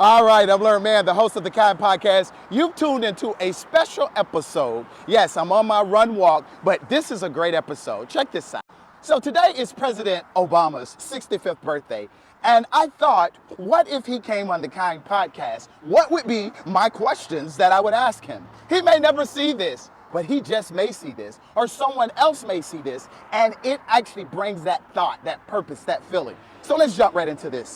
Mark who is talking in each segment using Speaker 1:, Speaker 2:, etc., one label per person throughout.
Speaker 1: All right, I'm Learned Man, the host of the KYND Podcast. You've tuned into a special episode. Yes, I'm on my run walk, but this is a great episode. Check this out. So today is President Obama's 65th birthday. And I thought, what if he came on the KYND Podcast? What would be my questions that I would ask him? He may never see this, but he just may see this, or someone else may see this, and it actually brings that thought, that purpose, that feeling. So let's jump right into this.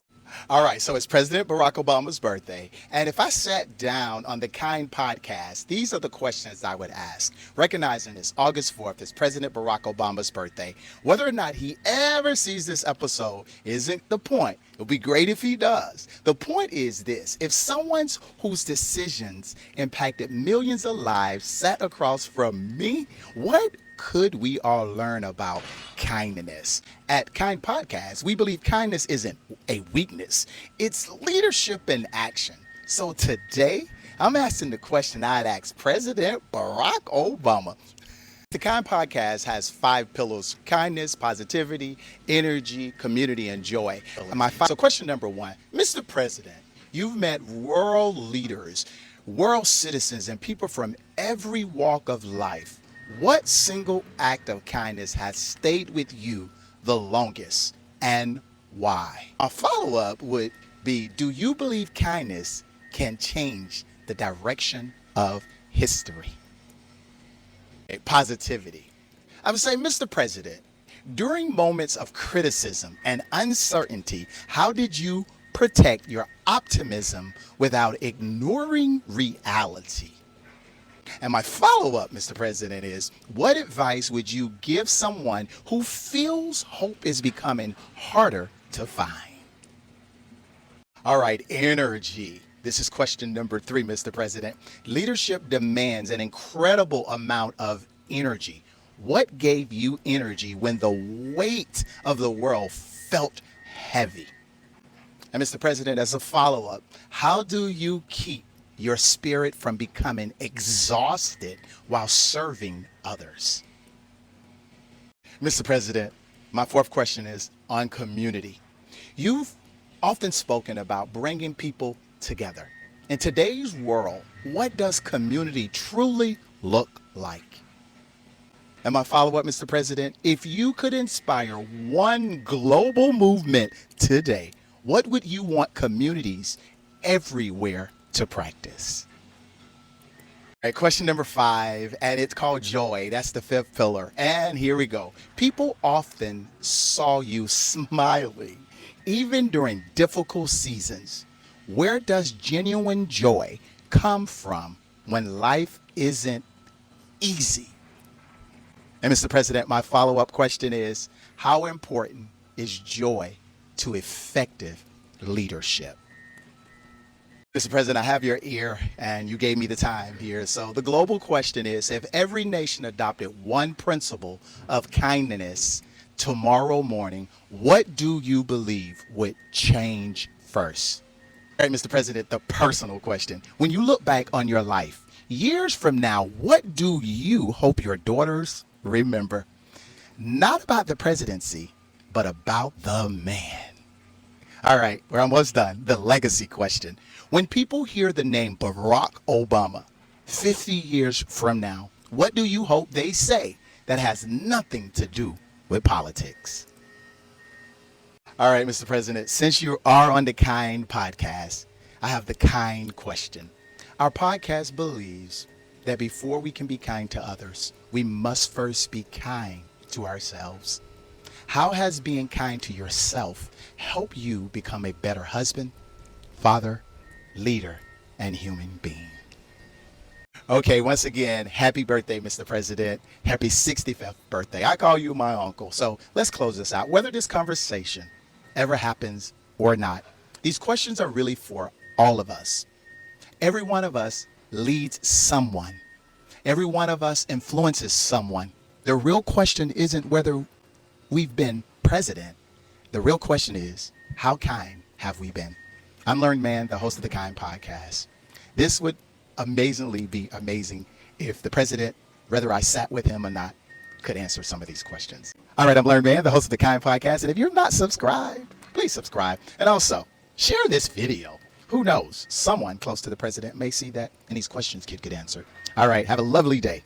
Speaker 1: All right, so it's President Barack Obama's birthday, and if I sat down on the KYND Podcast, these are the questions I would ask. Recognizing this August 4th is President Barack Obama's birthday. Whether or not he ever sees this episode isn't the point. It'll be great if he does. The point is this: if someone whose decisions impacted millions of lives sat across from me, what could we all learn about kindness? At KYND Podcast, we believe kindness isn't a weakness. It's leadership in action. So today, I'm asking the question I'd ask President Barack Obama. The KYND Podcast has 5 pillars: kindness, positivity, energy, community, and joy. So question number 1, Mr. President, you've met world leaders, world citizens, and people from every walk of life. What single act of kindness has stayed with you the longest, and why? A follow-up would be, do you believe kindness can change the direction of history? Positivity. I would say, Mr. President, during moments of criticism and uncertainty, how did you protect your optimism without ignoring reality? And my follow-up, Mr. President, is what advice would you give someone who feels hope is becoming harder to find? All right, energy. This is question number 3, Mr. President. Leadership demands an incredible amount of energy. What gave you energy when the weight of the world felt heavy? And Mr. President, as a follow-up, how do you keep your spirit from becoming exhausted while serving others? Mr. President, my 4th question is on community. You've often spoken about bringing people together. In today's world, what does community truly look like? And my follow-up, Mr. President, if you could inspire one global movement today, what would you want communities everywhere to practice? All right, question number 5, and it's called joy. That's the 5th pillar. And here we go. People often saw you smiling, even during difficult seasons. Where does genuine joy come from when life isn't easy? And Mr. President, my follow-up question is, how important is joy to effective leadership? Mr. President, I have your ear, and you gave me the time here. So the global question is, if every nation adopted one principle of kindness tomorrow morning, what do you believe would change first? All right, Mr. President, the personal question. When you look back on your life, years from now, what do you hope your daughters remember? Not about the presidency, but about the man. All right, we're almost done. The legacy question. When people hear the name Barack Obama 50 years from now, what do you hope they say that has nothing to do with politics? All right, Mr. President, since you are on the KYND Podcast, I have the KYND question. Our podcast believes that before we can be kind to others, we must first be kind to ourselves. How has being kind to yourself helped you become a better husband, father, leader, and human being? Okay, once again, happy birthday, Mr. President. Happy 65th birthday. I call you my uncle. So let's close this out. Whether this conversation ever happens or not, these questions are really for all of us. Every one of us leads someone. Every one of us influences someone. The real question isn't whether we've been president. The real question is, how kind have we been? I'm Learned Man, the host of the KYND Podcast. This would amazingly be amazing if the president, whether I sat with him or not, could answer some of these questions. All right, I'm Learned Man, the host of the KYND Podcast. And if you're not subscribed, please subscribe. And also, share this video. Who knows? Someone close to the president may see that, and these questions could get answered. All right. Have a lovely day.